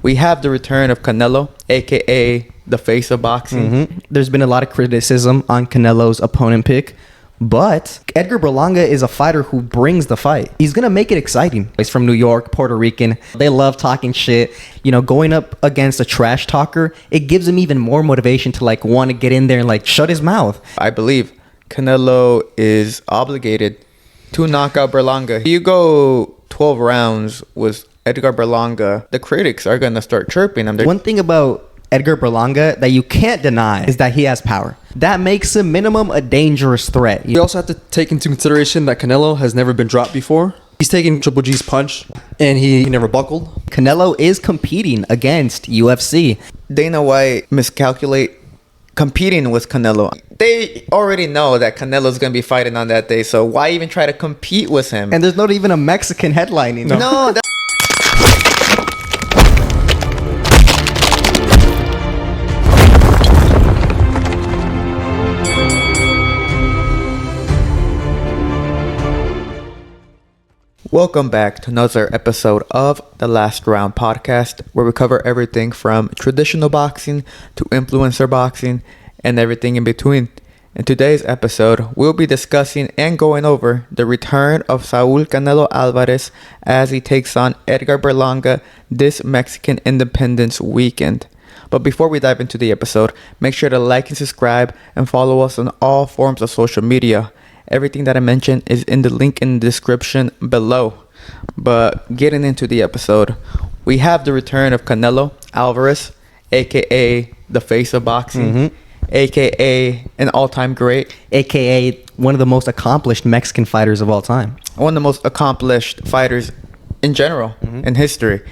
we have the return of Canelo, aka the face of boxing. There's been a lot of criticism on Canelo's opponent pick, but Edgar Berlanga is a fighter who brings the fight. He's going to make it exciting. He's from New York, Puerto Rican. They love talking shit. You know, going up against a trash talker, it gives him even more motivation to like want to get in there and like shut his mouth. I believe Canelo is obligated to knock out Berlanga. If you go 12 rounds with Edgar Berlanga, the critics are going to start chirping him. One thing about Edgar Berlanga that you can't deny is that he has power. That makes him minimum a dangerous threat. You also have to take into consideration that Canelo has never been dropped before. He's taking Triple G's punch, and he never buckled. Canelo is competing against UFC. Dana White miscalculate competing with Canelo. They already know that Canelo's going to be fighting on that day, so why even try to compete with him? And there's not even a Mexican headlining. No, Welcome back to another episode of the Last Round podcast, where we cover everything from traditional boxing to influencer boxing and everything in between. In today's episode, we'll be discussing and going over the return of Saul Canelo Álvarez as he takes on Edgar Berlanga this Mexican Independence weekend. But before we dive into the episode, make sure to like and subscribe and follow us on all forms of social media. Everything that I mentioned is in the link in the description below. But getting into the episode, we have the return of Canelo Álvarez, aka the face of boxing, aka an all-time great, aka one of the most accomplished Mexican fighters of all time. One of the most accomplished fighters in general in history.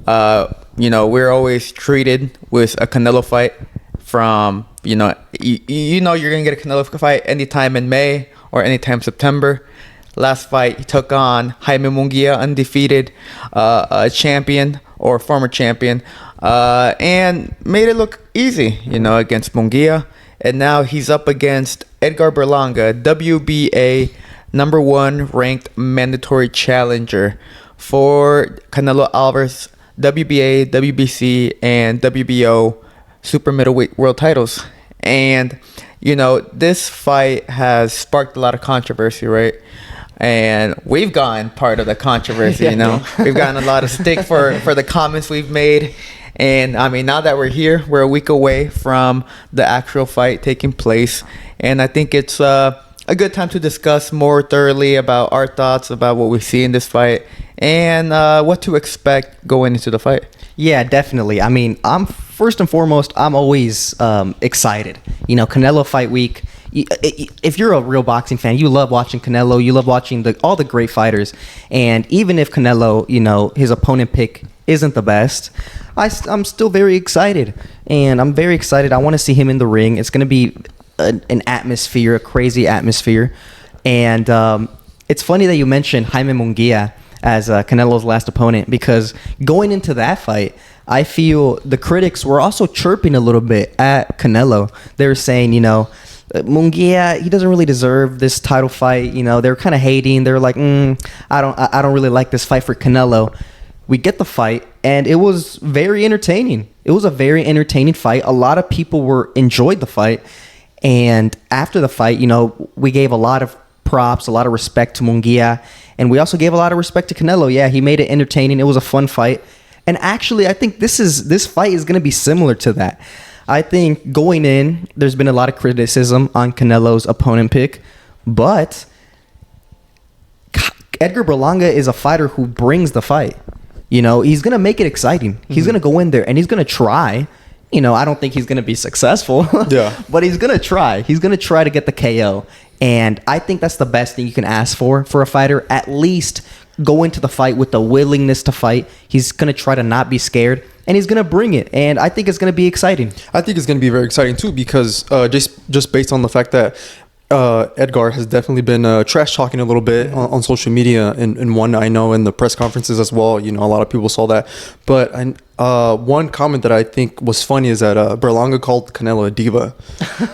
You know, we're always treated with a Canelo fight from, you know you're going to get a Canelo fight anytime in May or anytime September. Last fight, he took on Jaime Munguia, undefeated, a champion or former champion, and made it look easy, against Munguia. And now he's up against Edgar Berlanga, WBA #1 ranked mandatory challenger for Canelo Álvarez WBA, WBC, and WBO super middleweight world titles. And this fight has sparked a lot of controversy, right? And we've gotten part of the controversy, We've gotten a lot of stick for the comments we've made. And I mean, now that we're here, we're a week away from the actual fight taking place. And I think it's a good time to discuss more thoroughly about our thoughts about what we see in this fight and what to expect going into the fight. Yeah, definitely. I mean, first and foremost, I'm always excited. Canelo fight week. If you're a real boxing fan, you love watching Canelo. You love watching all the great fighters. And even if Canelo, his opponent pick isn't the best, I'm still very excited. And I'm very excited. I want to see him in the ring. It's going to be an atmosphere, a crazy atmosphere. And it's funny that you mentioned Jaime Munguia as Canelo's last opponent, because going into that fight, I feel the critics were also chirping a little bit at Canelo. They were saying, Munguia, he doesn't really deserve this title fight. They were kind of hating. They were like, I don't really like this fight for Canelo. We get the fight, and it was very entertaining. It was a very entertaining fight. A lot of people enjoyed the fight, and after the fight, we gave a lot of props, a lot of respect to Munguia, and we also gave a lot of respect to Canelo. Yeah, he made it entertaining. It was a fun fight. And actually, I think this fight is going to be similar to that. I think going in, there's been a lot of criticism on Canelo's opponent pick, but Edgar Berlanga is a fighter who brings the fight. He's going to make it exciting. He's going to go in there and he's going to try. I don't think he's going to be successful. Yeah. But he's going to try. He's going to try to get the KO. And I think that's the best thing you can ask for a fighter. At least go into the fight with the willingness to fight. He's going to try to not be scared, and he's going to bring it. And I think it's going to be exciting. I think it's going to be very exciting too, because just based on the fact that Edgar has definitely been trash talking a little bit on social media, and one I know in the press conferences as well. A lot of people saw that. But one comment that I think was funny is that Berlanga called Canelo a diva,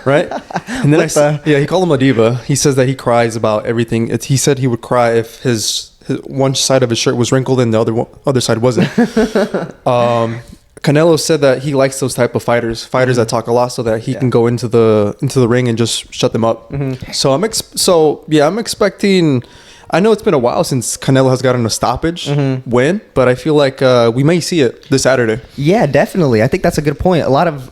right? And then he called him a diva. He says that he cries about everything. He said he would cry if his one side of his shirt was wrinkled and the other side wasn't. Canelo said that he likes those type of fighters that talk a lot, so that he can go into the ring and just shut them up. So I'm expecting. I know it's been a while since Canelo has gotten a stoppage win, but I feel like we may see it this Saturday. Yeah, definitely. I think that's a good point. A lot of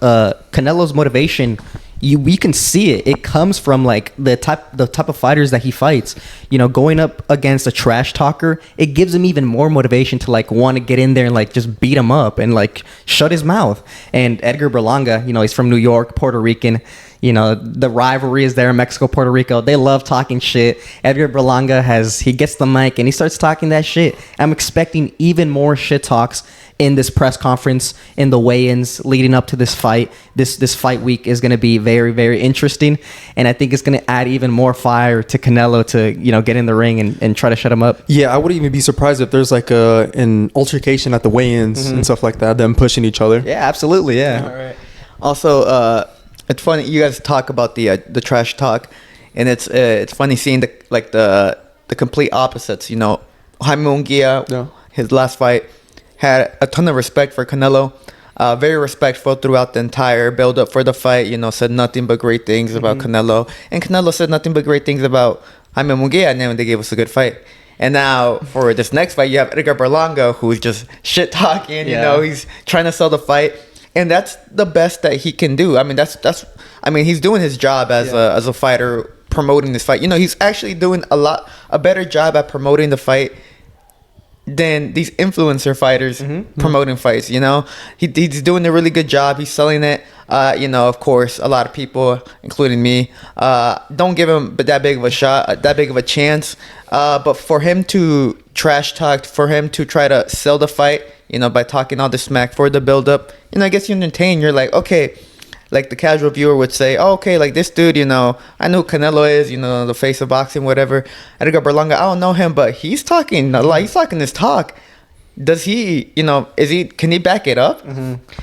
Canelo's motivation, we can see it. It comes from like the type of fighters that he fights. You know, going up against a trash talker, it gives him even more motivation to like want to get in there and like just beat him up and like shut his mouth. And Edgar Berlanga, you know, he's from New York, Puerto Rican. You know, the rivalry is there in Mexico, Puerto Rico. They love talking shit. Edgar Berlanga he gets the mic and he starts talking that shit. I'm expecting even more shit talks in this press conference, in the weigh-ins leading up to this fight. This fight week is going to be very, very interesting. And I think it's going to add even more fire to Canelo to, you know, get in the ring and try to shut him up. Yeah, I wouldn't even be surprised if there's like an altercation at the weigh-ins and stuff like that, them pushing each other. Yeah, absolutely, yeah. All right. Also, it's funny you guys talk about the trash talk, and it's funny seeing the complete opposites. You know, Jaime Munguia, his last fight, had a ton of respect for Canelo. Very respectful throughout the entire build up for the fight. You know, said nothing but great things about Canelo, and Canelo said nothing but great things about Jaime Munguia, and then they gave us a good fight. And now for this next fight, you have Edgar Berlanga, who's just shit talking. You know, he's trying to sell the fight. And that's the best that he can do. I mean, he's doing his job as a fighter, promoting this fight. You know, he's actually doing a better job at promoting the fight than these influencer fighters promoting fights. You know, he's doing a really good job. He's selling it. You know, of course, a lot of people, including me, don't give him that big of a shot, that big of a chance. But for him to trash talk, for him to try to sell the fight, you know, by talking all the smack for the build-up, you know, it gets you entertained. You're like, okay, like the casual viewer would say, oh, okay, like this dude, you know, I know who Canelo is, you know, the face of boxing, whatever. Edgar Berlanga, I don't know him, but he's talking this talk. Does he, you know, can he back it up?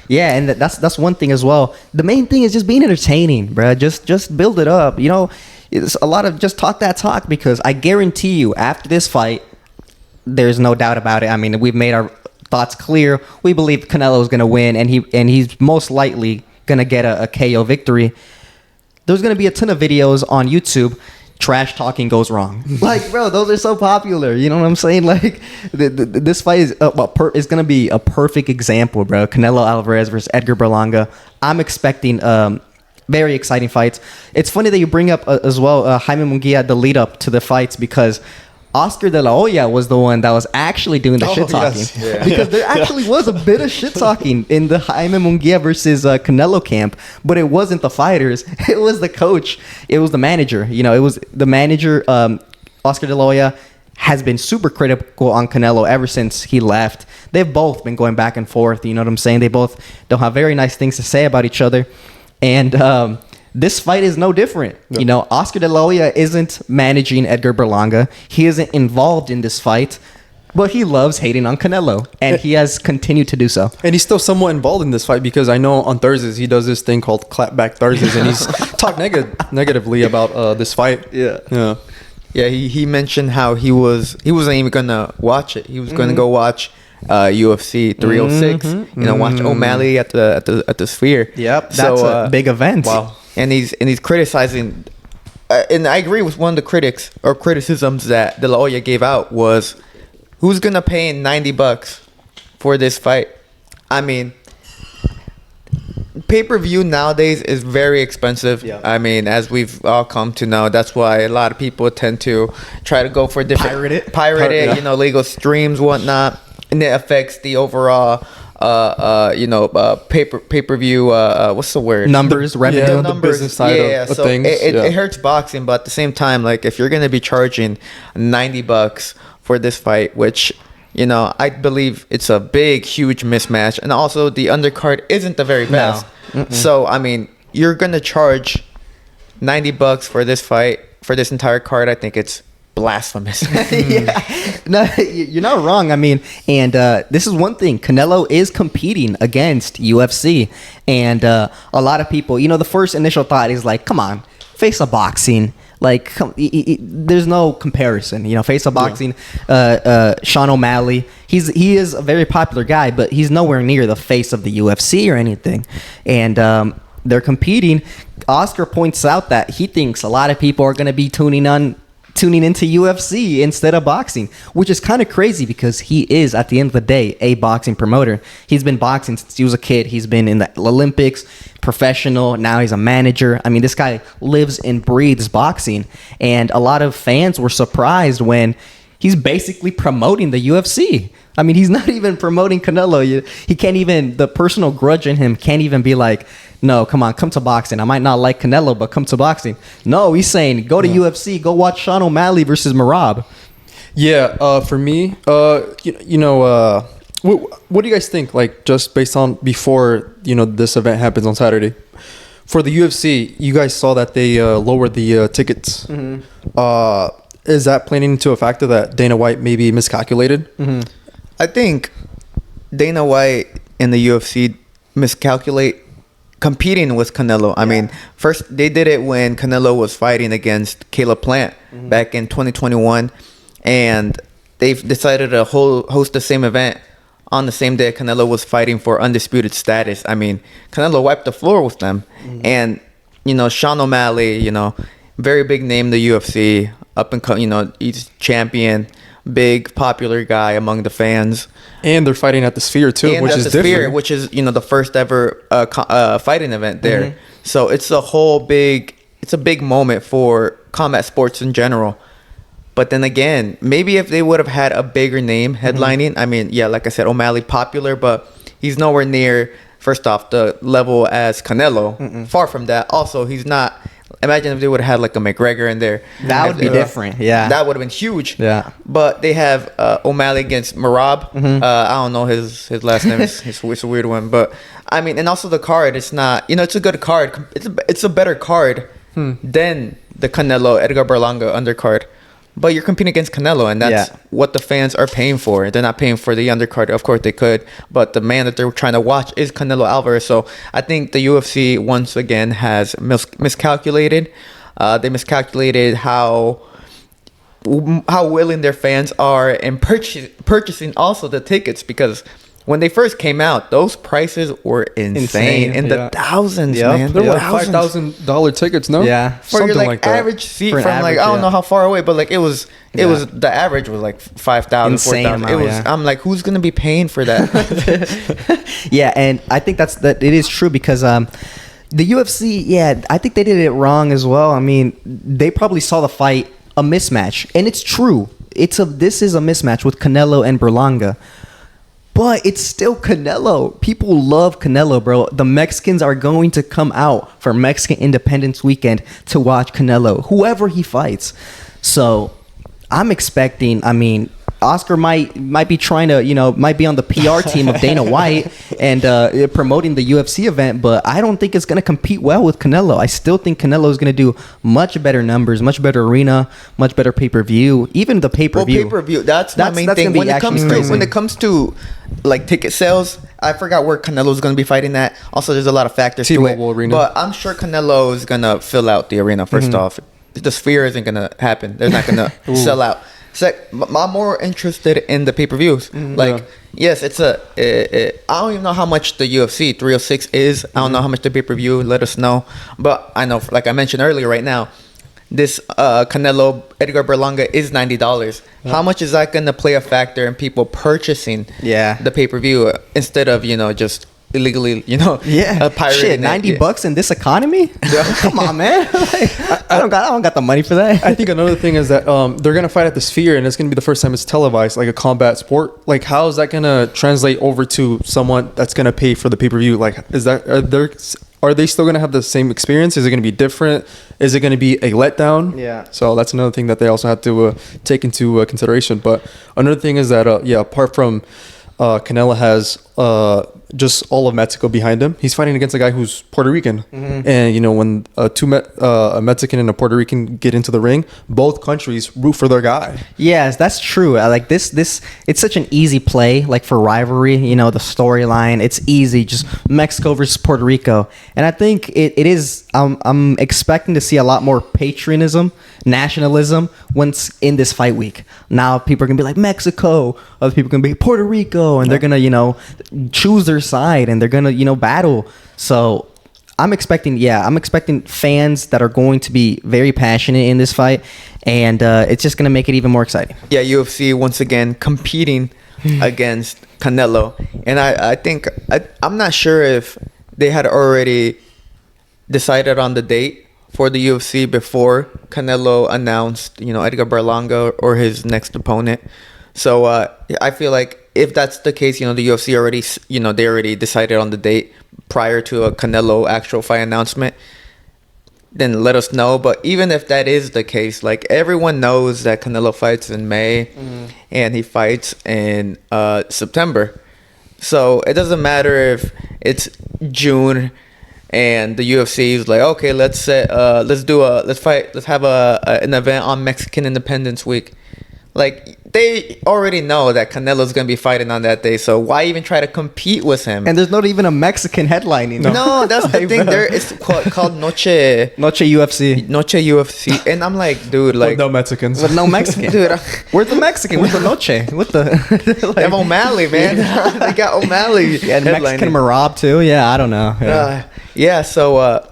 Yeah, and that's one thing as well. The main thing is just being entertaining, bro. Just build it up. You know, it's a lot of just talk that talk, because I guarantee you after this fight, there's no doubt about it. I mean, we've made our thoughts clear. We believe Canelo is going to win, and he's most likely going to get a KO victory. There's going to be a ton of videos on YouTube. Trash talking goes wrong. Like, bro, those are so popular. You know what I'm saying? Like, this fight is going to be a perfect example, bro. Canelo Álvarez versus Edgar Berlanga. I'm expecting very exciting fights. It's funny that you bring up as well Jaime Munguia, the lead up to the fights, because Oscar de la Hoya was the one that was actually doing the shit talking. Yes. Yeah. Because there actually was a bit of shit talking in the Jaime Munguia versus Canelo camp, but it wasn't the fighters. It was the coach. It was the manager. You know, it was the manager. Oscar de la Hoya has been super critical on Canelo ever since he left. They've both been going back and forth. You know what I'm saying? They both don't have very nice things to say about each other. And this fight is no different. Yep. You know, Oscar de la Hoya isn't managing Edgar Berlanga. He isn't involved in this fight, but he loves hating on Canelo, and he has continued to do so. And he's still somewhat involved in this fight, because I know on Thursdays he does this thing called Clapback Thursdays, and he's talked negatively about this fight. Yeah. He mentioned how he wasn't even gonna watch it. He was gonna go watch UFC 306. You know, watch O'Malley at the Sphere. Yep, that's a big event. Wow. And he's criticizing, and I agree with one of the criticisms that De La Hoya gave out was, who's gonna pay $90 for this fight? I mean, pay-per-view nowadays is very expensive. Yeah. I mean, as we've all come to know, that's why a lot of people tend to try to go for different pirate it, yeah. You know, legal streams, whatnot, and it affects the overall pay-per-view, what's the word? Numbers, revenue. Yeah, the business side of so things. It hurts boxing, but at the same time, like, if you're going to be charging $90 for this fight, which, you know, I believe it's a big, huge mismatch. And also, the undercard isn't the very best. No. So, I mean, you're going to charge $90 for this fight, for this entire card. I think it's blasphemous. Yeah, no, you're not wrong. I mean, and this is one thing. Canelo is competing against UFC, and a lot of people, you know, the first initial thought is like, come on, face of boxing. Like, there's no comparison. You know, face of boxing, Sean O'Malley. He is a very popular guy, but he's nowhere near the face of the UFC or anything. And they're competing. Oscar points out that he thinks a lot of people are going to be tuning into UFC instead of boxing, which is kind of crazy because he is, at the end of the day, a boxing promoter. He's been boxing since he was a kid. He's been in the Olympics, professional. Now he's a manager. I mean, this guy lives and breathes boxing. And a lot of fans were surprised when he's basically promoting the UFC. I mean, he's not even promoting Canelo. He can't even, the personal grudge in him can't even be like, no, come on, come to boxing. I might not like Canelo, but come to boxing. No, he's saying, go to UFC, go watch Sean O'Malley versus Merab. Yeah, for me, what do you guys think? Like, just based on before, this event happens on Saturday. For the UFC, you guys saw that they lowered the tickets. Mm-hmm. Is that playing into a factor that Dana White maybe miscalculated? Mm-hmm. I think Dana White and the UFC miscalculate competing with Canelo. I mean, first they did it when Canelo was fighting against Caleb Plant back in 2021, and they've decided to host the same event on the same day Canelo was fighting for undisputed status. I mean, Canelo wiped the floor with them, and Sean O'Malley, very big name in the UFC, up and come, he's champion. Big popular guy among the fans, and they're fighting at the Sphere too, which is different. Sphere, which is the first ever fighting event there. Mm-hmm. So it's a big moment for combat sports in general. But then again, maybe if they would have had a bigger name headlining, I mean, like I said, O'Malley popular, but he's nowhere near, first off, the level as Canelo. Far from that. Also, he's not. Imagine if they would have had like a McGregor in there. That would be different. Yeah. That would have been huge. Yeah. But they have O'Malley against Merab. I don't know his last name. It's a weird one. But I mean, and also the card, it's not, it's a good card. It's a better card than the Canelo Edgar Berlanga undercard. But you're competing against Canelo, and that's what the fans are paying for. They're not paying for the undercard. Of course, they could, but the man that they're trying to watch is Canelo Álvarez. So I think the UFC once again has miscalculated. They miscalculated how willing their fans are in purchasing also the tickets, because when they first came out, those prices were insane. In the thousands, man. There were $5,000 tickets, no? Yeah, for something your like that. average seat from average, I don't know how far away, but like it was the average was like 5,000, 4,000. It was. I'm like, who's gonna be paying for that? Yeah, and I think that it is true because the UFC, I think they did it wrong as well. I mean, they probably saw the fight a mismatch, and it's true. This is a mismatch with Canelo and Berlanga. But it's still Canelo. People love Canelo, bro. The Mexicans are going to come out for Mexican Independence Weekend to watch Canelo, whoever he fights. So I'm expecting, Oscar might be trying to, might be on the PR team of Dana White and promoting the UFC event, but I don't think it's going to compete well with Canelo. I still think Canelo is going to do much better numbers, much better arena, much better pay-per-view, even the pay-per-view. Well, pay-per-view, that's my main thing. When it comes to like ticket sales, I forgot where Canelo's going to be fighting at. Also, there's a lot of factors to it. Arena. But I'm sure Canelo is going to fill out the arena, first off. The Sphere isn't going to happen. They're not going to sell out. So I'm more interested in the pay-per-views. Yes, it's I don't even know how much the UFC 306 is. I don't know how much the pay-per-view. Let us know. But I know, like I mentioned earlier, right now, this Canelo Edgar Berlanga is $90. How much is that going to play a factor in people purchasing the pay-per-view instead of just illegally, pirating shit, $90 in this economy? Come on, man. I don't got the money for that. I think another thing is that they're gonna fight at the Sphere, and it's gonna be the first time it's televised, like a combat sport. Like, how is that gonna translate over to someone that's gonna pay for the pay-per-view? Like, are they still gonna have the same experience? Is it gonna be different? Is it gonna be a letdown? Yeah. So that's another thing that they also have to take into consideration. But another thing is that apart from Canelo has just all of Mexico behind him. He's fighting against a guy who's Puerto Rican, and you know when a Mexican and a Puerto Rican get into the ring, both countries root for their guy. Yes, that's true. I like this. It's such an easy play, like for rivalry. You know, the storyline. It's easy, just Mexico versus Puerto Rico, and I think it is. I'm expecting to see a lot more patriotism, nationalism once in this fight week. Now people are gonna be like Mexico, other people are gonna be Puerto Rico, and they're gonna choose their side, and they're gonna battle. So I'm expecting fans that are going to be very passionate in this fight, and it's just gonna make it even more exciting. Yeah, UFC once again competing against Canelo, and I think I'm not sure if they had already decided on the date for the UFC before Canelo announced Edgar Berlanga or his next opponent. So I feel like if that's the case, the UFC already they already decided on the date prior to a Canelo actual fight announcement, then let us know. But even if that is the case, like everyone knows that Canelo fights in May and he fights in September. So it doesn't matter if it's June and the UFC is like, okay, let's have an event on Mexican Independence Week. Like, they already know that Canelo's going to be fighting on that day, so why even try to compete with him? And there's not even a Mexican headlining. No, that's the thing. It's called Noche UFC. Noche UFC. And I'm like, dude, like... With no Mexicans. With no Mexican. Dude, where's the Mexican? Where's the Noche? What the... They have O'Malley, man. They got O'Malley. Yeah, and Mexican Marab, too. Yeah, I don't know. So...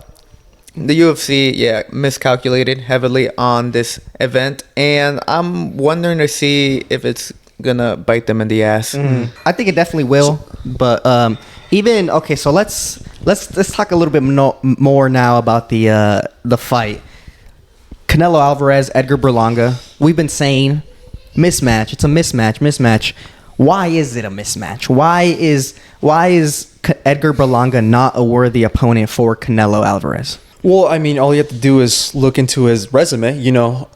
the UFC, miscalculated heavily on this event, and I'm wondering to see if it's gonna bite them in the ass. I think it definitely will, but so let's talk a little bit more now about the fight. Canelo Álvarez Edgar Berlanga. We've been saying mismatch. It's a mismatch. Why is it a mismatch? Why is Edgar Berlanga not a worthy opponent for Canelo Álvarez? Well, I mean, all you have to do is look into his resume.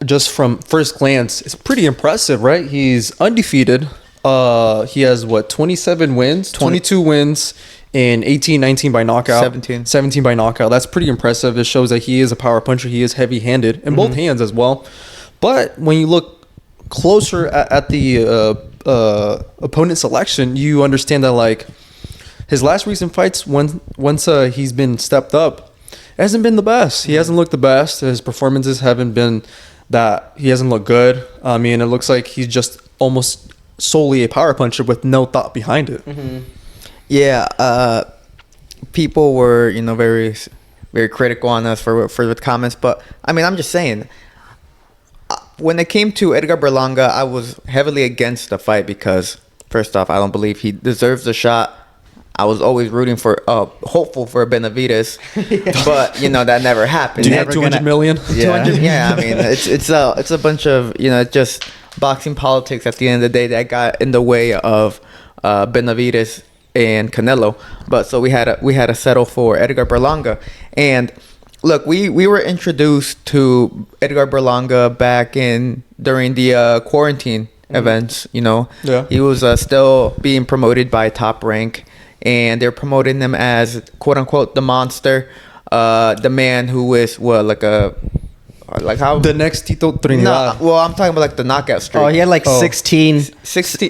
Just from first glance, it's pretty impressive, right? He's undefeated. He has 27 wins, 22 wins, and 19 by knockout. 17 by knockout. That's pretty impressive. It shows that he is a power puncher. He is heavy-handed in both hands as well. But when you look closer at the opponent selection, you understand that like his last recent fights, once he's been stepped up, hasn't been the best. He hasn't looked the best. His performances haven't been that. He hasn't looked good. I mean, it looks like he's just almost solely a power puncher with no thought behind it. Yeah, people were very, very critical on us for the comments, but I mean, I'm just saying. When it came to Edgar Berlanga, I was heavily against the fight because, first off, I don't believe he deserves the shot. I was always rooting for, hopeful for Benavidez, but that never happened. Do you have 200 million? Yeah, I mean, it's a bunch of just boxing politics at the end of the day that got in the way of Benavidez and Canelo. But so we had to settle for Edgar Berlanga. And look, we were introduced to Edgar Berlanga back during the quarantine events. Yeah. He was still being promoted by Top Rank. And they're promoting him as "quote unquote" the monster, the man who is the next Tito Trinidad. No, well, I'm talking about like the knockout streak. Oh, he had 16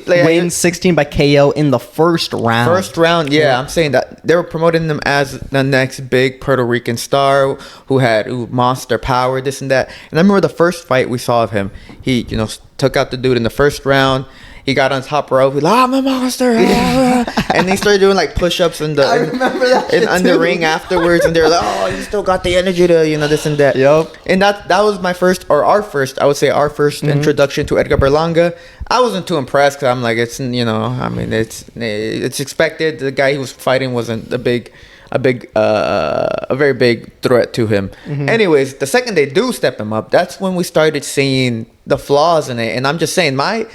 like, wins, 16 by KO in the first round. Yeah, I'm saying that they were promoting him as the next big Puerto Rican star who had monster power, this and that. And I remember the first fight we saw of him. He, took out the dude in the first round. He got on top rope. He's like, I'm a monster. And he started doing like push-ups in the ring afterwards. And they were like, oh, you still got the energy to, this and that. Yep. And that was our first introduction to Edgar Berlanga. I wasn't too impressed because I'm like, it's expected. The guy he was fighting wasn't a very big threat to him. Anyways, the second they do step him up, that's when we started seeing the flaws in it. And I'm just saying, my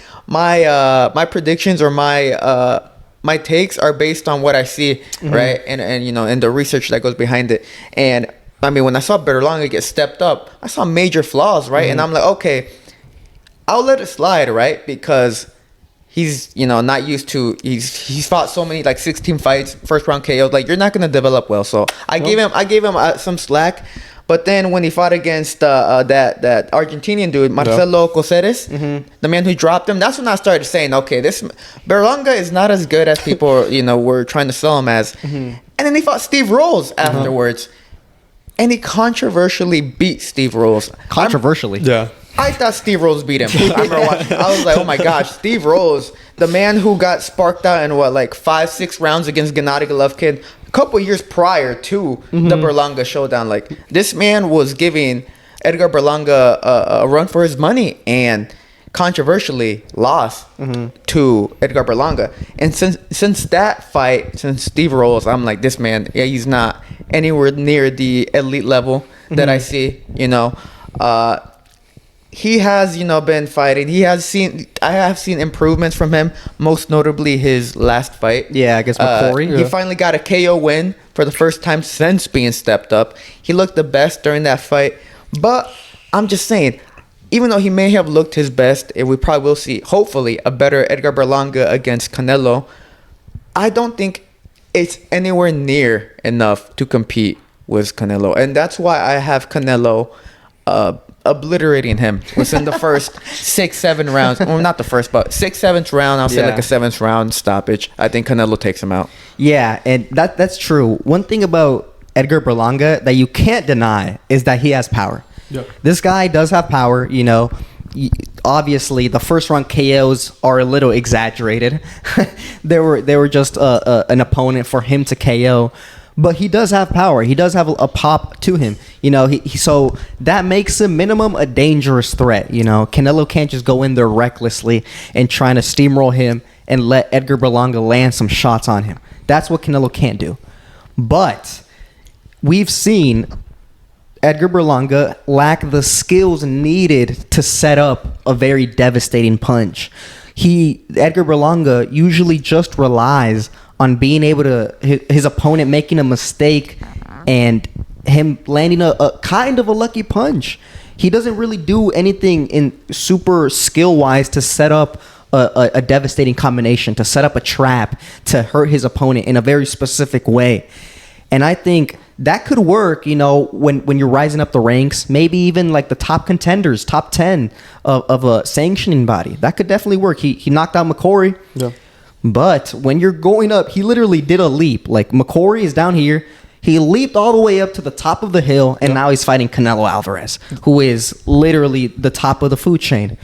predictions or my takes are based on what I see, right? And and the research that goes behind it. And I mean, when I saw Berlanga get stepped up, I saw major flaws, right? And I'm like, okay, I'll let it slide, right? Because he's not used to. He's fought so many like 16 fights, first round KOs. Like you're not gonna develop well. So I gave him some slack. But then when he fought against that Argentinian dude, Marcelo Coceres, the man who dropped him, that's when I started saying, okay, this Berlanga is not as good as people, were trying to sell him as. And then he fought Steve Rolls afterwards. And he controversially beat Steve Rolls. Controversially? Yeah. I thought Steve Rolls beat him. I remember watching. I was like, oh my gosh, Steve Rolls, the man who got sparked out in 5-6 rounds against Gennady Golovkin a couple years prior to the Berlanga showdown. Like this man was giving Edgar Berlanga a run for his money and controversially lost to Edgar Berlanga. And since that fight, since Steve Rolls, I'm like, this man, he's not anywhere near the elite level that I see. He has, been fighting. I have seen improvements from him, most notably his last fight. Yeah, against McCory. He finally got a KO win for the first time since being stepped up. He looked the best during that fight. But I'm just saying, even though he may have looked his best, and we probably will see, hopefully, a better Edgar Berlanga against Canelo, I don't think it's anywhere near enough to compete with Canelo. And that's why I have Canelo obliterating him within the first 6-7 rounds. Well, not the first, but 6-7th round. I'll say like a 7th round stoppage. I think Canelo takes him out. Yeah, and that's true. One thing about Edgar Berlanga that you can't deny is that he has power. Yep. This guy does have power, Obviously, the first round KOs are a little exaggerated. they were just an opponent for him to KO. But he does have power. He does have a pop to him. So that makes him minimum a dangerous threat. Canelo can't just go in there recklessly and trying to steamroll him and let Edgar Berlanga land some shots on him. That's what Canelo can't do. But we've seen Edgar Berlanga lack the skills needed to set up a very devastating punch. Edgar Berlanga usually just relies on being able to his opponent making a mistake and him landing a kind of a lucky punch. He doesn't really do anything in super skill wise to set up a devastating combination, to set up a trap to hurt his opponent in a very specific way. And I think that could work, when you're rising up the ranks, maybe even like the top contenders, top 10 of a sanctioning body. That could definitely work. He knocked out McCory. Yeah. But when you're going up, he literally did a leap. Like McCory is down here. He leaped all the way up to the top of the hill, and now he's fighting Canelo Álvarez, who is literally the top of the food chain.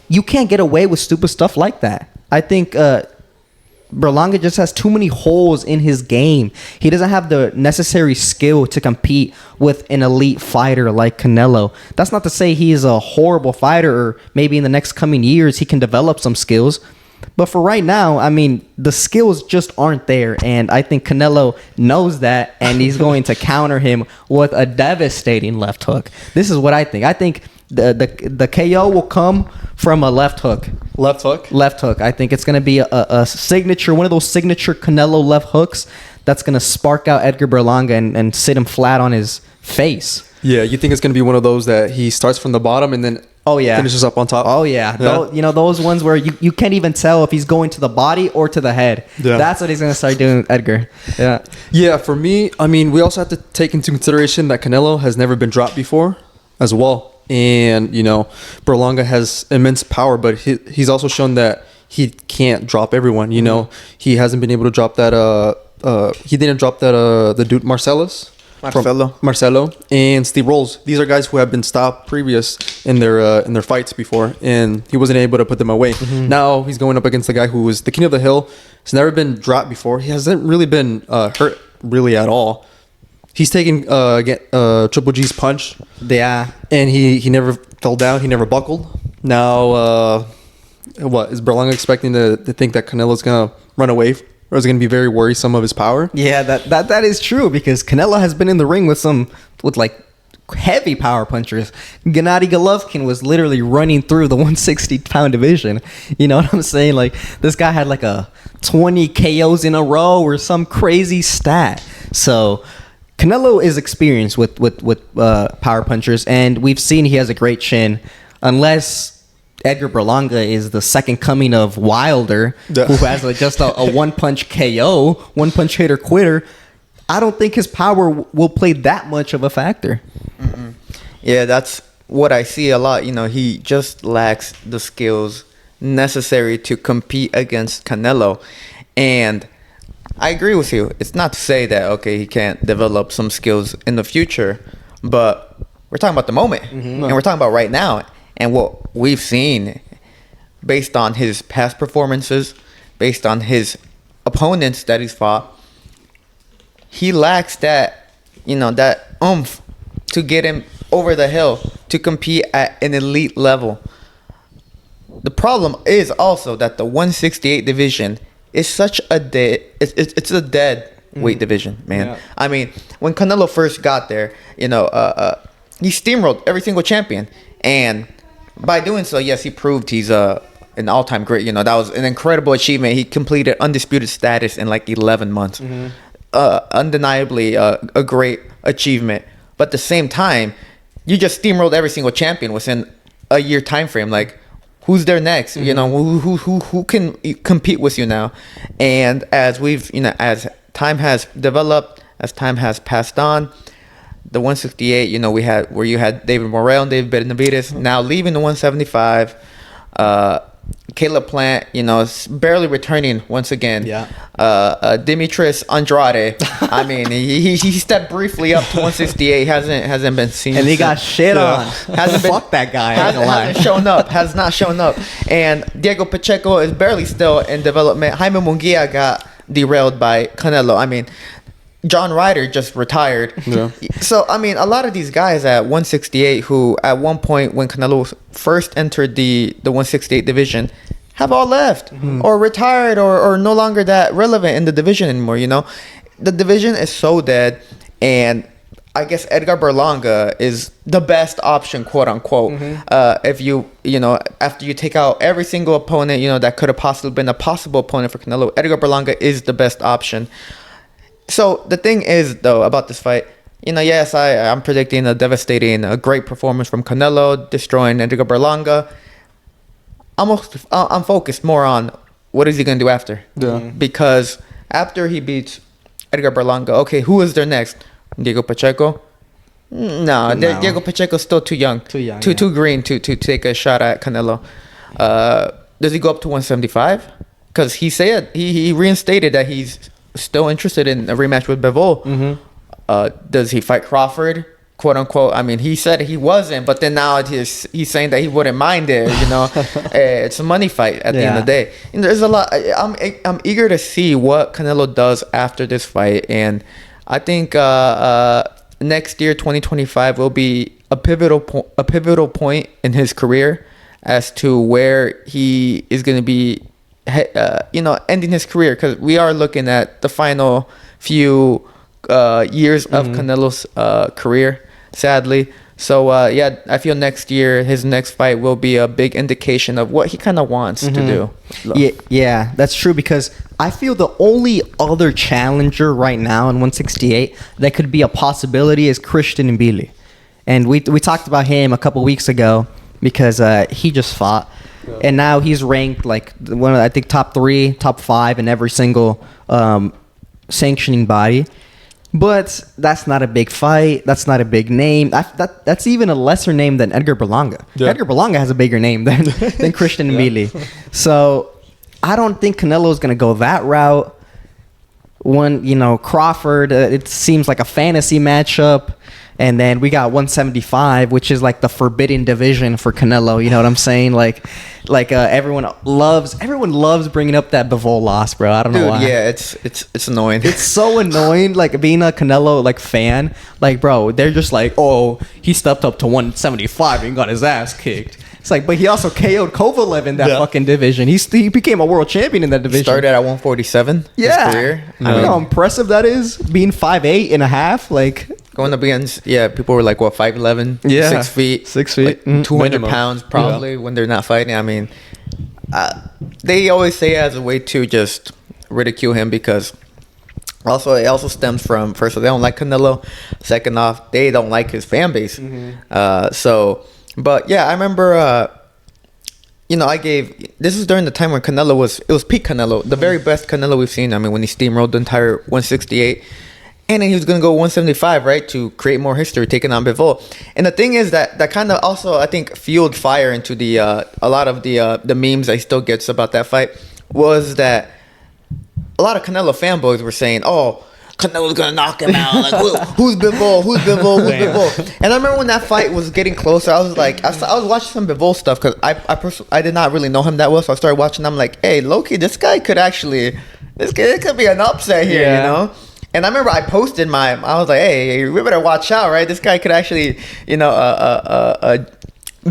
You can't get away with stupid stuff like that. I think Berlanga just has too many holes in his game. He doesn't have the necessary skill to compete with an elite fighter like Canelo. That's not to say he is a horrible fighter, or maybe in the next coming years he can develop some skills. But for right now, the skills just aren't there. And I think Canelo knows that, and he's going to counter him with a devastating left hook. This is what I think. I think the KO will come from a left hook. Left hook? Left hook. I think it's going to be a signature, one of those signature Canelo left hooks that's going to spark out Edgar Berlanga and sit him flat on his face. Yeah, you think it's going to be one of those that he starts from the bottom and then finishes up on top? Oh, yeah. Those ones where you can't even tell if he's going to the body or to the head. Yeah. That's what he's going to start doing with Edgar. Yeah. Yeah, for me, we also have to take into consideration that Canelo has never been dropped before as well. And, Berlanga has immense power, but he's also shown that he can't drop everyone. He hasn't been able to drop that. He didn't drop that. The dude Marcelo and Steve Rolls. These are guys who have been stopped previous in their fights before, and he wasn't able to put them away. Now he's going up against the guy who was the king of the hill. He's never been dropped before. He hasn't really been hurt really at all. He's taken Triple G's punch. Yeah, and he never fell down. He never buckled. Now, what is Berlanga expecting to think that Canelo's gonna run away? Or is it going to be very worrisome of his power? Yeah, that is true, because Canelo has been in the ring with heavy power punchers. Gennady Golovkin was literally running through the 160-pound division. You know what I'm saying? Like, this guy had like a 20 KOs in a row or some crazy stat. So Canelo is experienced with power punchers, and we've seen he has a great chin. Unless Edgar Berlanga is the second coming of Wilder, Yeah. who has like just a one-punch KO, one-punch hitter quitter. I don't think his power will play that much of a factor. Yeah, that's what I see a lot. You know, he just lacks the skills necessary to compete against Canelo. And I agree with you. It's not to say that, okay, he can't develop some skills in the future, but we're talking about the moment. And we're talking about right now. And what we've seen based on his past performances, based on his opponents that he's fought, he lacks that, you know, that oomph to get him over the hill to compete at an elite level. The problem is also that the 168 division is such a dead, it's a dead weight division, man. Yeah. I mean, when Canelo first got there, you know, he steamrolled every single champion, and by doing so, yes, he proved he's an all-time great. You know, that was an incredible achievement. He completed undisputed status in like 11 months. Undeniably a great achievement. But at the same time, you just steamrolled every single champion within a year time frame. Like, who's there next? You know, who can compete with you now? And as we've, you know, as time has developed, as time has passed on, the 168, you know, we had where you had David Morrell and David Benavidez now leaving the 175. Caleb Plant, you know, is barely returning once again. Yeah. Demetrius Andrade, I mean, he stepped briefly up to 168. Hasn't been seen. And he got shit on. Hasn't been, Fuck that guy. I ain't gonna lie. hasn't shown up. Has not shown up. And Diego Pacheco is barely still in development. Jaime Munguia got derailed by Canelo. I mean, John Ryder just retired. Yeah. So, I mean, a lot of these guys at 168 who at one point when Canelo first entered the 168 division have all left or retired or no longer that relevant in the division anymore, you know? The division is so dead, and I guess Edgar Berlanga is the best option, quote unquote. If you know, after you take out every single opponent, you know, that could have possibly been a possible opponent for Canelo, Edgar Berlanga is the best option. So the thing is, though, about this fight, you know, yes, I'm predicting a great performance from Canelo, destroying Edgar Berlanga. I'm focused more on what is he going to do after. Yeah. Because after he beats Edgar Berlanga, okay, who is there next? Diego Pacheco? No. Diego Pacheco's still too young. Too green to take a shot at Canelo. Does he go up to 175? Because he reinstated that he's still interested in a rematch with Bivol. Does he fight Crawford, quote unquote? I mean, he said he wasn't, but then now he's saying that he wouldn't mind it. You know, it's a money fight at the end of the day. And there's a lot. I'm eager to see what Canelo does after this fight, and I think next year, 2025, will be a pivotal point in his career as to where he is going to be. You know, ending his career, because we are looking at the final few years of Canelo's career, sadly. So yeah, I feel next year his next fight will be a big indication of what he kind of wants to do. Yeah, that's true, because I feel the only other challenger right now in 168 that could be a possibility is Christian Mbili, and we talked about him a couple weeks ago because he just fought. And now he's ranked like one of, I think, top 3, top 5 in every single sanctioning body. But that's not a big fight. That's not a big name. That's even a lesser name than Edgar Berlanga. Yeah. Edgar Berlanga has a bigger name than Christian Mbili. So I don't think Canelo is going to go that route. You know, Crawford, it seems like a fantasy matchup. And then we got 175, which is like the forbidden division for Canelo. You know what I'm saying? Like everyone loves bringing up that Bivol loss, bro. I don't know why. Yeah, it's annoying. It's so annoying. Like being a Canelo like fan, like bro, they're just like, oh, he stepped up to 175 and got his ass kicked. It's like, but he also KO'd Kovalev in that fucking division. He became a world champion in that division. Started at 147. Yeah, his career. I mean, how impressive that is. Being 5'8" and a half, like. Going up against, people were like, what, 5'11", 6 feet? 6 feet. Like 200 pounds probably when they're not fighting. I mean, they always say it as a way to just ridicule him, because it also stems from, first of all, they don't like Canelo. Second off, they don't like his fan base. But yeah, I remember this was during the time when Canelo was peak Canelo, the very best Canelo we've seen. I mean, when he steamrolled the entire 168, and then he was gonna go 175, right, to create more history, taking on Bivol. And the thing is that kind of also, I think, fueled fire into the a lot of the memes that he still gets about that fight, was that a lot of Canelo fanboys were saying, "Oh, Canelo's gonna knock him out. Like, who's Bivol? Who's Bivol? Who's Bivol?" And I remember when that fight was getting closer, I was like, I was watching some Bivol stuff because I did not really know him that well, so I started watching. I'm like, hey, low-key, this guy could actually, it could be an upset here, you know. And I remember I posted I was like, hey, we better watch out, right? This guy could actually,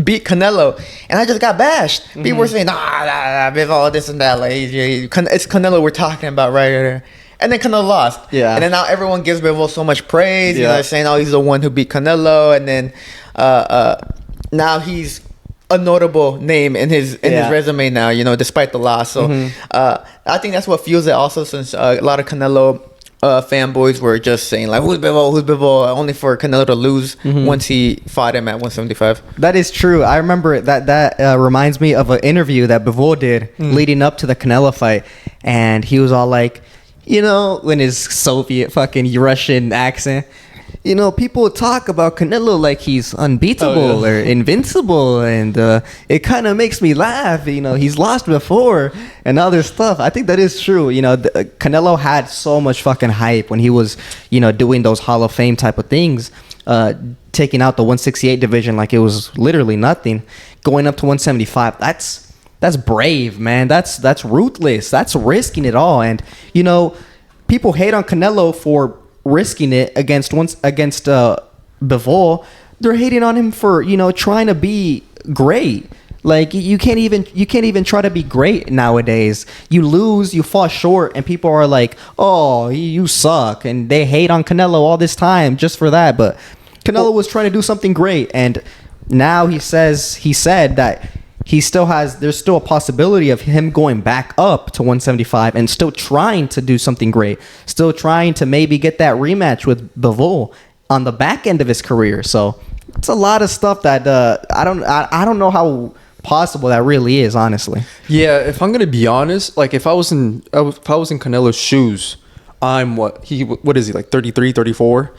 beat Canelo. And I just got bashed. People were saying, nah, Bivol, this and that. Like, it's Canelo we're talking about right here. And then Canelo lost. Yeah. And then now everyone gives Bivol so much praise. You know, they're saying, oh, he's the one who beat Canelo. And then now he's a notable name in his resume now, despite the loss. So I think that's what fuels it also, since a lot of Canelo fanboys were just saying, like, who's Bivol, only for Canelo to lose once he fought him at 175. That is true. I remember that reminds me of an interview that Bivol did leading up to the Canelo fight, and he was all like, in his Soviet fucking Russian accent, people talk about Canelo like he's unbeatable or invincible, and it kind of makes me laugh. He's lost before and all this stuff. I think that is true. Canelo had so much fucking hype when he was, doing those Hall of Fame type of things, taking out the 168 division like it was literally nothing, going up to 175. That's brave, man. That's ruthless. That's risking it all. And people hate on Canelo for risking it against Bivol. They're hating on him for trying to be great. Like, you can't even try to be great nowadays. You lose, you fall short, and people are like, oh, you suck, and they hate on Canelo all this time just for that. But Canelo was trying to do something great, and now he said that there's still a possibility of him going back up to 175 and still trying to do something great, still trying to maybe get that rematch with Bivol on the back end of his career. So it's a lot of stuff that I don't know how possible that really is, honestly. Yeah, if I'm gonna be honest, like if I was in Canelo's shoes, what is he, like 33, 34?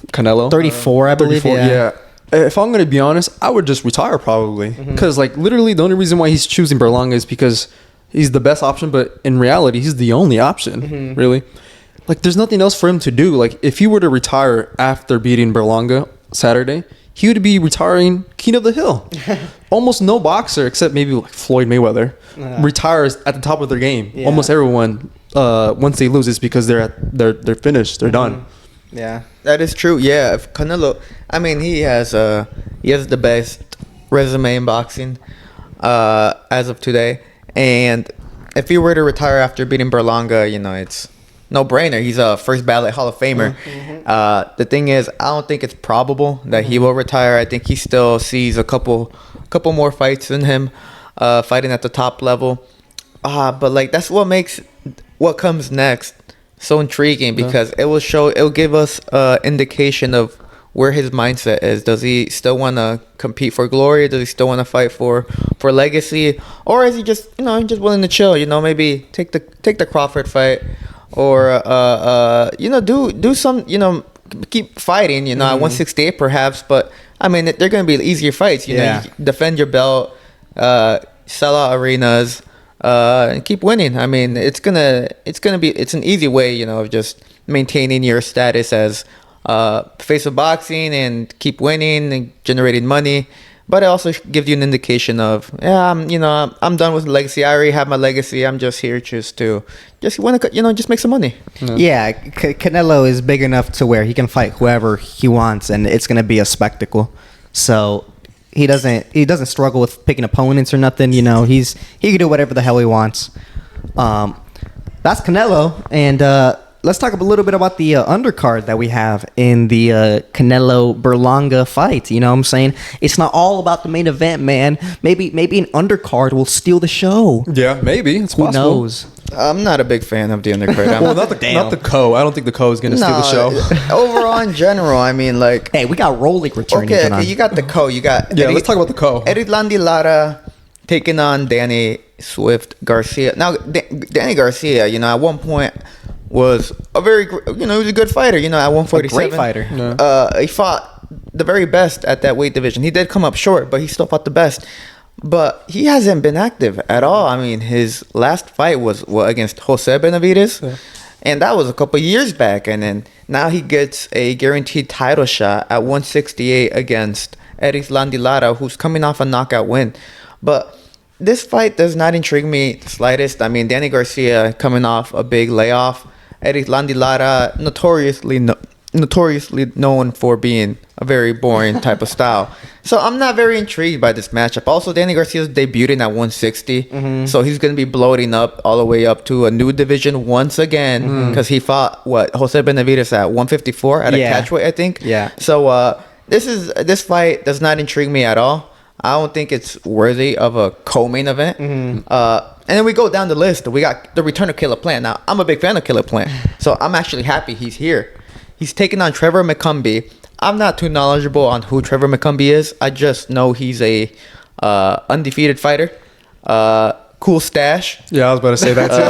Canelo 34, I believe. 34, yeah. If I'm gonna be honest, I would just retire probably, because like literally the only reason why he's choosing Berlanga is because he's the best option, but in reality he's the only option, really. Like, there's nothing else for him to do. Like, if he were to retire after beating Berlanga Saturday, he would be retiring King of the Hill. Almost no boxer, except maybe like Floyd Mayweather, retires at the top of their game. Almost everyone, once they lose, it's because they're finished, they're done. Yeah, that is true. Yeah, if Canelo, I mean, he has the best resume in boxing as of today, and if he were to retire after beating Berlanga, it's no brainer. He's a first ballot Hall of Famer. The thing is, I don't think it's probable that he will retire. I think he still sees a couple more fights in him, fighting at the top level. But like, that's what makes what comes next so intriguing, because it'll give us indication of where his mindset is. Does he still want to compete for glory? Does he still want to fight for legacy, or is he just just willing to chill? Maybe take the Crawford fight, or do some keep fighting. At 168 perhaps, but I mean, they're going to be easier fights. You defend your belt, sell out arenas. And keep winning. I mean, it's an easy way, of just maintaining your status as face of boxing and keep winning and generating money. But it also gives you an indication of, I'm done with legacy. I already have my legacy. I'm just here just want to, just make some money. Yeah, Canelo is big enough to where he can fight whoever he wants, and it's going to be a spectacle. So he doesn't struggle with picking opponents or nothing. He can do whatever the hell he wants. That's Canelo, and let's talk a little bit about the undercard that we have in the Canelo Berlanga fight. You know what I'm saying? It's not all about the main event, man. Maybe an undercard will steal the show. Yeah, maybe. It's Who possible. knows? I'm not a big fan of the undercard. Well, not the co. I don't think the co is going to steal the show. Overall, in general, I mean, like, hey, we got Rolik returning. Okay, you got the co. You got let's talk about the co. Eridlandi Lara taking on Danny Swift Garcia. Now, Danny Garcia, at one point was a very, he was a good fighter. At 147, great fighter. Yeah. He fought the very best at that weight division. He did come up short, but he still fought the best. But he hasn't been active at all. I mean, his last fight was against Jose Benavidez, and that was a couple years back. And then now he gets a guaranteed title shot at 168 against Erislandy Lara, who's coming off a knockout win. But this fight does not intrigue me the slightest. I mean, Danny Garcia coming off a big layoff. Erislandy Lara, notoriously known for being a very boring type of style. So I'm not very intrigued by this matchup. Also, Danny Garcia's debuting at 160. So he's going to be bloating up all the way up to a new division once again because he fought, Jose Benavidez at 154 at a catchweight, I think. Yeah. So this fight does not intrigue me at all. I don't think it's worthy of a co-main event. And then we go down the list. We got the return of Caleb Plant. Now, I'm a big fan of Caleb Plant, so I'm actually happy he's here. He's taking on Trevor McCumby. I'm not too knowledgeable on who Trevor McCumby is. I just know he's a undefeated fighter. Cool stash. Yeah, I was about to say that too.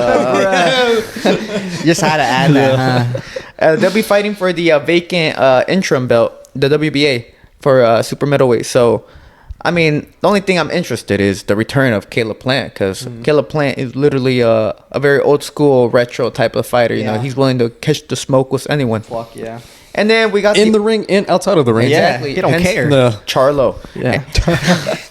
Just had to add that. Huh? They'll be fighting for the vacant interim belt, the WBA, for super middleweight. So, I mean, the only thing I'm interested is the return of Caleb Plant, because Caleb Plant is literally a very old school retro type of fighter. You know, he's willing to catch the smoke with anyone. Fuck yeah. And then we got In the ring and outside of the ring. Exactly. Yeah, he don't care. Charlo. Yeah.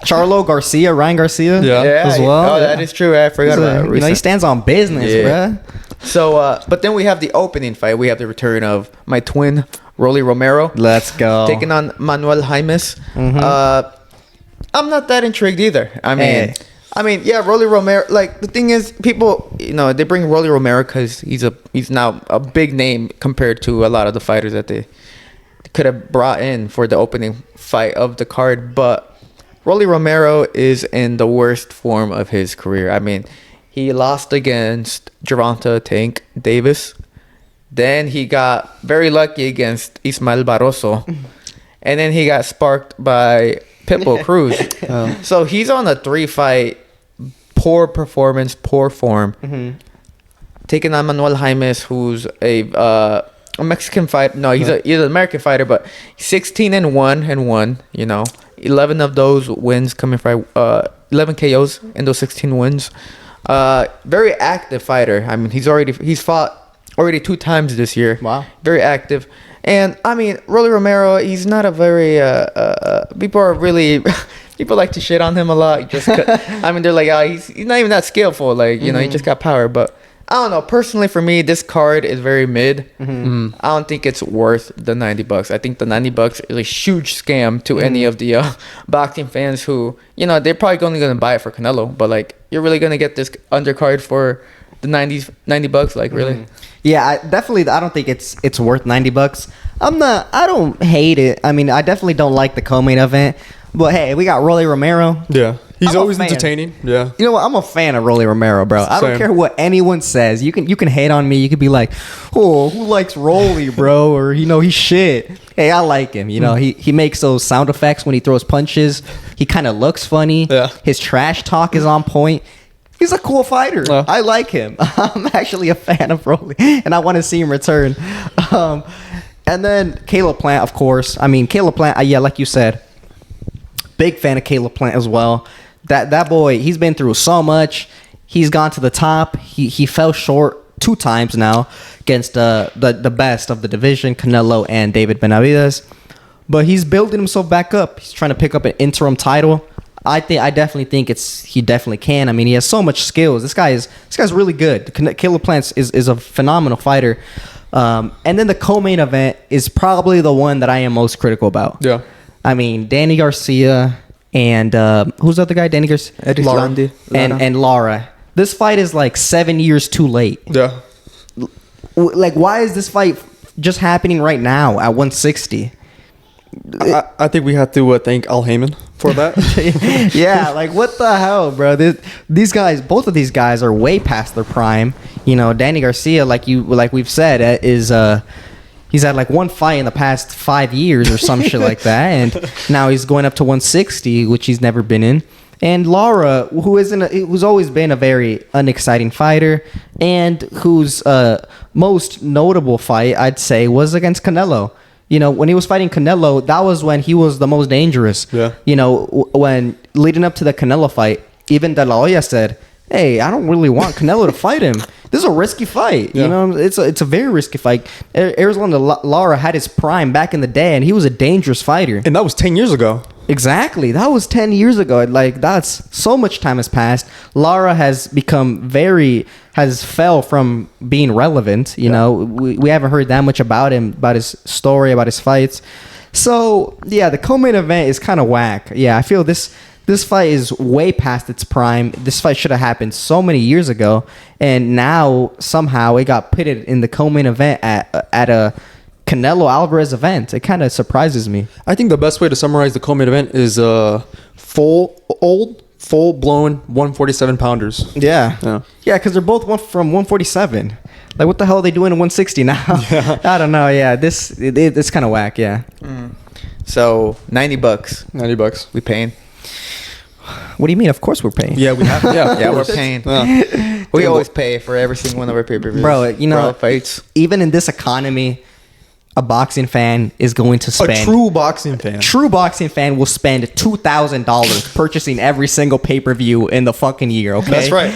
Charlo Garcia, Ryan Garcia. Yeah. As well. Oh, that is true. I forgot about it. He stands on business, bruh. So, but then we have the opening fight. We have the return of my twin, Rolly Romero. Let's go. Taking on Manuel Jaimes. I'm not that intrigued either. I mean, yeah, Rolly Romero. Like, the thing is, people, they bring Rolly Romero because he's now a big name compared to a lot of the fighters that they could have brought in for the opening fight of the card. But Rolly Romero is in the worst form of his career. I mean, he lost against Gervonta Tank Davis. Then he got very lucky against Ismael Barroso. And then he got sparked by Pitbull Cruz. So he's on a 3-fight, poor performance, poor form. Taking on Manuel Jaimes, who's a Mexican fighter. No, he's an American fighter, but 16-1. 11 of those wins coming from 11 KOs in those 16 wins. Very active fighter. I mean, he's fought already 2 times this year. Wow. Very active. And I mean, Rolly Romero, he's not a very people like to shit on him a lot. I mean, they're like, he's not even that skillful. Like, he just got power. But I don't know. Personally, for me, this card is very mid. I don't think it's worth the $90. I think the $90 is a huge scam to any of the boxing fans who, they're probably only going to buy it for Canelo. But like, you're really going to get this undercard for the $90, like, really? Yeah, I don't think it's worth $90. I don't hate it. I mean, I definitely don't like the co-main event. But hey, we got Rolly Romero. Yeah. He's always fan. entertaining. Yeah. You know what? I'm a fan of Rolly Romero, bro. I don't care what anyone says. You can hate on me. You could be like, oh, who likes Rolly, bro? Or, he's shit. Hey, I like him. He makes those sound effects when he throws punches. He kind of looks funny. Yeah. His trash talk is on point. He's a cool fighter. I like him. I'm actually a fan of Rolly, and I want to see him return. And then Caleb Plant, of course. I mean, Caleb Plant, like you said, big fan of Caleb Plant as well. That boy, he's been through so much. He's gone to the top. He fell short 2 times now against the best of the division, Canelo and David Benavidez. But he's building himself back up. He's trying to pick up an interim title. I definitely think he definitely can. I mean, he has so much skills. This guy's really good. Caleb Plant is a phenomenal fighter. And then the co-main event is probably the one that I am most critical about. Yeah. I mean, Danny Garcia and who's the other guy? Danny Garcia, Lara. and Lara. This fight is like 7 years too late. Yeah. Like, why is this fight just happening right now at 160? I think we have to thank Al Heyman for that. Yeah, like, what the hell, bro? These guys, both of these guys are way past their prime. Danny Garcia, like we've said, is he's had like 1 fight in the past 5 years or some shit like that, and now he's going up to 160, which he's never been in. And Lara, who's always been a very unexciting fighter, and whose most notable fight, I'd say, was against Canelo. You know, when he was fighting Canelo, that was when he was the most dangerous. Yeah. You know, when leading up to the Canelo fight, even De La Hoya said, hey, I don't really want Canelo to fight him. This is a risky fight. Yeah. You know, it's a very risky fight. Arizona Lara had his prime back in the day, and he was a dangerous fighter. And that was 10 years ago. Exactly. That was 10 years ago. Like, that's so much time has passed. Lara has become has fell from being relevant. You know, we haven't heard that much about him, about his story, about his fights. So, yeah, the co-main event is kind of whack. Yeah, I feel this fight is way past its prime. This fight should have happened so many years ago. And now, somehow, it got pitted in the co-main event at a Canelo Álvarez event. It kind of surprises me. I think the best way to summarize the co-main event is full-blown 147 pounders. Yeah, because they're both from 147. Like, what the hell are they doing in 160 now? Yeah. I don't know. Yeah, it's kind of whack. Yeah. So $90. $90. We paying? What do you mean? Of course we're paying. Yeah, we have. Yeah, Yeah, we're paying. We always pay for every single one of our pay-per-views. Bro, you know, For all fights. even in this economy, a boxing fan is going to spend. A true boxing fan. True boxing fan will spend $2,000 purchasing every single pay-per-view in the fucking year. Okay, That's right.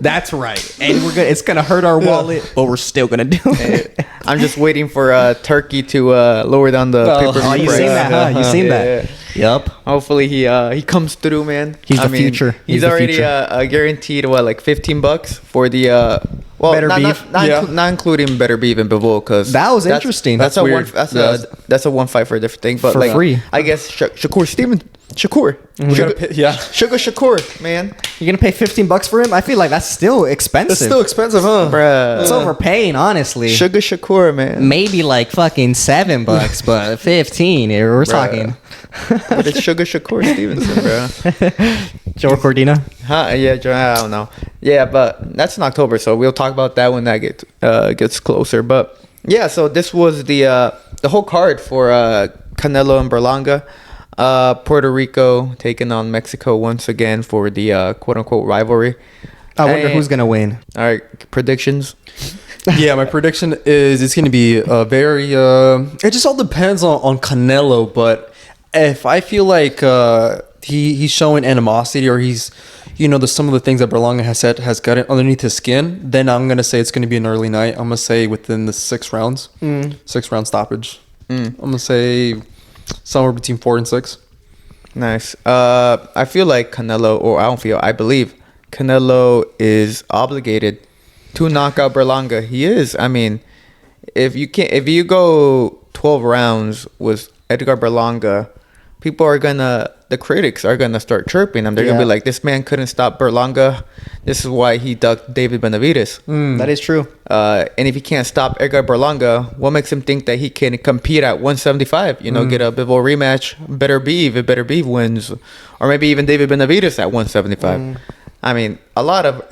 That's right. And it's gonna hurt our wallet, but we're still gonna do it. I'm just waiting for Turkey to lower down the pay-per-view Oh, you price. seen that, huh? You seen that? Yeah. Yep. Hopefully he comes through, man. He's the future. He's He's the already future. guaranteed like $15 for the Better not, Beef. not including Better Beef and Bivol, because That was interesting. That's, That's a weird. that's a one fight for a different thing, but For like free. I guess Shakur We gotta pay, yeah. Sugar Shakur, man, You're gonna pay $15 for him? I feel like that's still expensive. It's still expensive, huh? bruh. It's overpaying, honestly. Sugar Shakur, man. Maybe like fucking $7, but 15. We're talking. But it's Sugar Shakur Stevenson, bro. Joe Cordina. Huh? Yeah, I don't know. Yeah, but that's in October, so we'll talk about that when that gets closer. But yeah, so this was the whole card for Canelo and Berlanga. Puerto Rico taking on Mexico once again for the quote unquote rivalry. I wonder who's gonna win. All right, predictions. Yeah, my prediction is it's going to be a very. It just all depends on Canelo, but if I feel like he's showing animosity or he's, some of the things that Berlanga has said has got it underneath his skin, then I'm going to say it's going to be an early night. I'm going to say within the 6 rounds, 6 round stoppage. I'm going to say somewhere between 4 and 6. Nice. I feel like I believe Canelo is obligated to knock out Berlanga. He is. I mean, if you go 12 rounds with Edgar Berlanga, the critics are gonna start chirping him. They're gonna be like, this man couldn't stop Berlanga. This is why he ducked David Benavidez. That is true. And if he can't stop Edgar Berlanga, what makes him think that he can compete at 175? Get a Bivol rematch. Better Beef if Better Beef wins, or maybe even David Benavidez at 175. I mean, a lot of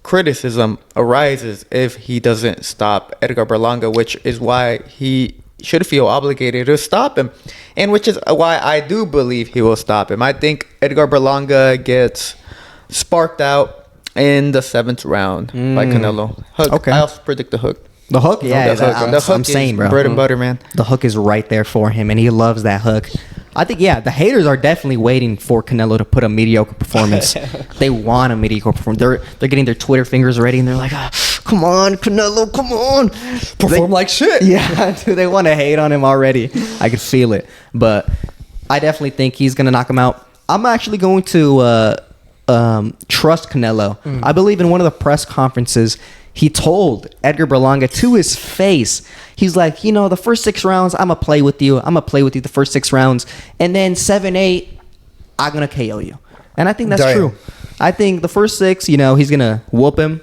criticism arises if he doesn't stop Edgar Berlanga, which is why he should feel obligated to stop him, and which is why I do believe he will stop him. I think Edgar Berlanga gets sparked out in the 7th round by Canelo. Hook. Okay. I also predict the hook. The hook, yeah, The hook I'm is saying, bro. bread and butter, man. The hook is right there for him, and he loves that hook. I think, yeah, the haters are definitely waiting for Canelo to put a mediocre performance. They want a mediocre performance. They're getting their Twitter fingers ready, and they're like, come on, Canelo, come on. Perform like shit. Yeah, dude, they want to hate on him already. I can feel it. But I definitely think he's going to knock him out. I'm actually going to trust Canelo. I believe in one of the press conferences, he told Edgar Berlanga to his face, he's like, the first 6 rounds, I'm going to play with you. I'm going to play with you the first 6 rounds. And then 7, 8, I'm going to KO you. And I think that's true. I think the first 6, he's going to whoop him,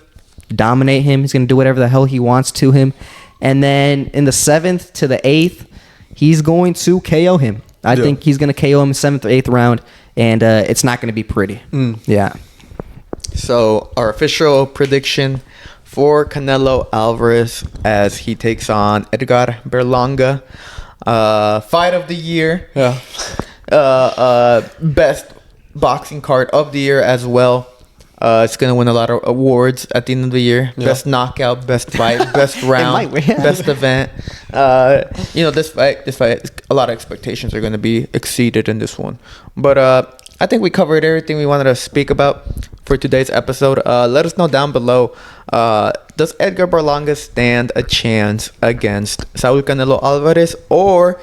dominate him. He's going to do whatever the hell he wants to him. And then in the 7th to the 8th, he's going to KO him. I think he's going to KO him in the 7th or 8th round. And it's not going to be pretty. Yeah. So our official prediction for Canelo Álvarez as he takes on Edgar Berlanga, fight of the year. Yeah. Best boxing card of the year as well. It's gonna win a lot of awards at the end of the year. Yeah. Best knockout, best fight, best round, might win. best event. This fight, a lot of expectations are gonna be exceeded in this one. But I think we covered everything we wanted to speak about for today's episode. Let us know down below. Does Edgar Berlanga stand a chance against Saul Canelo Álvarez, or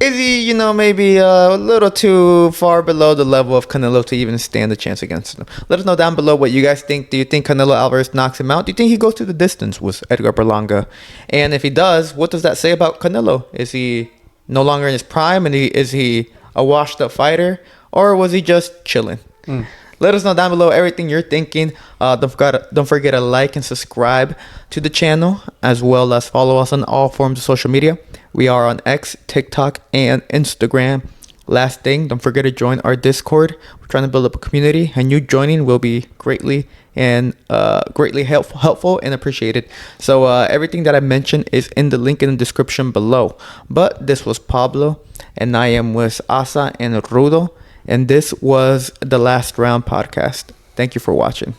is he, maybe a little too far below the level of Canelo to even stand a chance against him? Let us know down below what you guys think. Do you think Canelo Álvarez knocks him out? Do you think he goes to the distance with Edgar Berlanga? And if he does, what does that say about Canelo? Is he no longer in his prime, and is he a washed-up fighter, or was he just chilling? Let us know down below everything you're thinking. Don't forget to like and subscribe to the channel, as well as follow us on all forms of social media. We are on X, TikTok, and Instagram. Last thing, don't forget to join our Discord. We're trying to build up a community, and you joining will be greatly helpful and appreciated. So everything that I mentioned is in the link in the description below. But this was Pablo, and I am with Asa and Rudo, and this was the Last Round podcast. Thank you for watching.